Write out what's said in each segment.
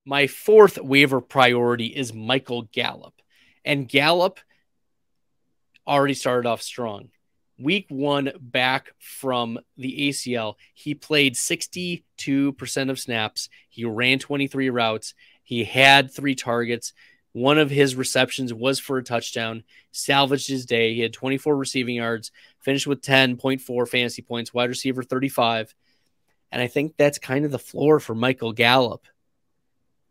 My fourth waiver priority is Michael Gallup. And Gallup already started off strong. Week 1 back from the ACL, he played 62% of snaps. He ran 23 routes. He had 3 targets. One of his receptions was for a touchdown, salvaged his day. He had 24 receiving yards, finished with 10.4 fantasy points, wide receiver 35. And I think that's kind of the floor for Michael Gallup.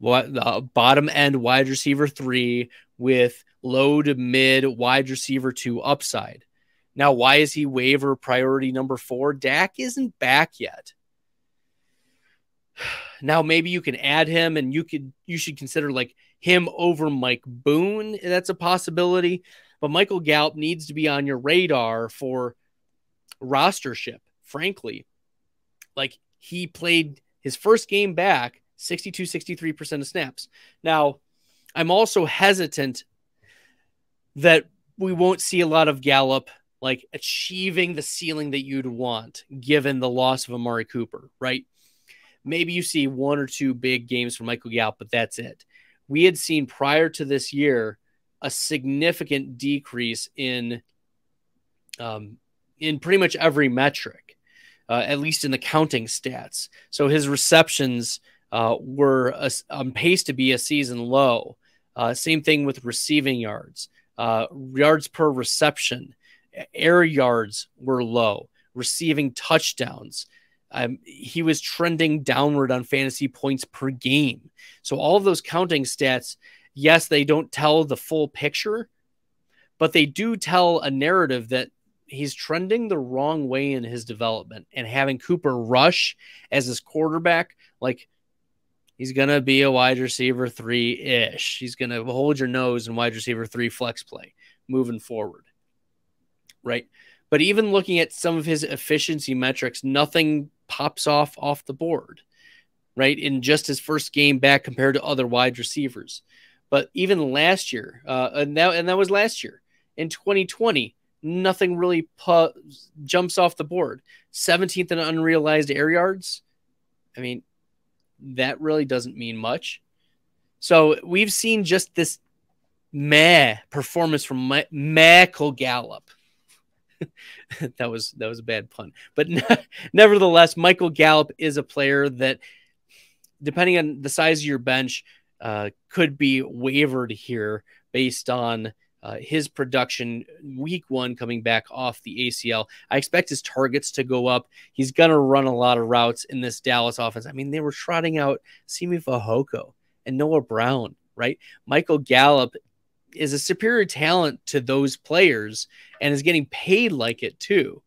Bottom end wide receiver 3 with low to mid wide receiver 2 upside. Now, why is he waiver priority number 4? Dak isn't back yet. Now, maybe you can add him, and you should consider like him over Mike Boone. That's a possibility. But Michael Gallup needs to be on your radar for rostership, frankly. Like, he played his first game back 63% of snaps. Now, I'm also hesitant that we won't see a lot of Gallup like achieving the ceiling that you'd want given the loss of Amari Cooper, right? Maybe you see 1 or 2 big games from Michael Gallup, but that's it. We had seen prior to this year a significant decrease in pretty much every metric, at least in the counting stats. So his receptions were on pace to be a season low. Same thing with receiving yards, yards per reception, air yards were low, receiving touchdowns. He was trending downward on fantasy points per game. So all of those counting stats, yes, they don't tell the full picture, but they do tell a narrative that he's trending the wrong way in his development. And having Cooper Rush as his quarterback, like, he's going to be a wide receiver 3-ish. He's going to hold your nose in wide receiver 3 flex play moving forward, right? But even looking at some of his efficiency metrics, nothing pops off the board, right? In just his first game back compared to other wide receivers. But even last year, and that was last year, in 2020, nothing really jumps off the board. 17th in unrealized air yards. I mean, that really doesn't mean much. So we've seen just this meh performance from Michael Gallup. that was a bad pun. But nevertheless, Michael Gallup is a player that, depending on the size of your bench, could be wavered here based on his production week 1 coming back off the ACL. I expect his targets to go up. He's going to run a lot of routes in this Dallas offense. I mean, they were trotting out Simi Fehoko and Noah Brown, right? Michael Gallup is a superior talent to those players and is getting paid like it too.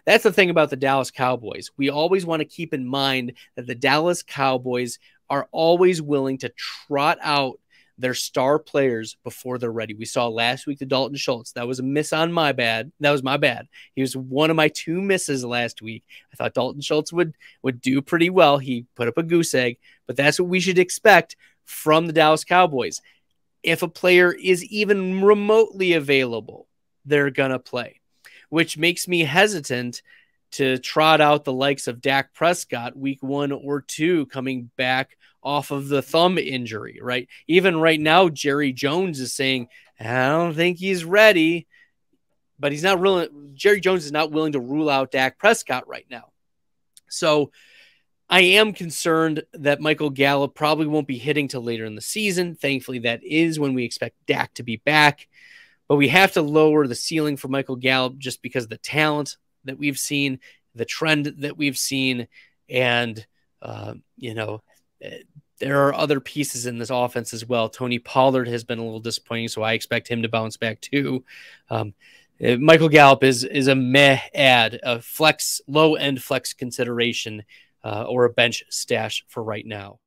That's the thing about the Dallas Cowboys. We always want to keep in mind that the Dallas Cowboys are always willing to trot out their star players before they're ready. We saw last week the Dalton Schultz. That was a miss on my bad. That was my bad. He was one of my 2 misses last week. I thought Dalton Schultz would do pretty well. He put up a goose egg, but that's what we should expect from the Dallas Cowboys. If a player is even remotely available, they're going to play, which makes me hesitant to trot out the likes of Dak Prescott week 1 or 2 coming back off of the thumb injury, right? Even right now, Jerry Jones is saying, I don't think he's ready, but he's not really. Jerry Jones is not willing to rule out Dak Prescott right now. So I am concerned that Michael Gallup probably won't be hitting till later in the season. Thankfully, that is when we expect Dak to be back. But we have to lower the ceiling for Michael Gallup just because of the talent that we've seen, the trend that we've seen, and, there are other pieces in this offense as well. Tony Pollard has been a little disappointing, so I expect him to bounce back too. Michael Gallup is a meh add, a low-end flex consideration, or a bench stash for right now.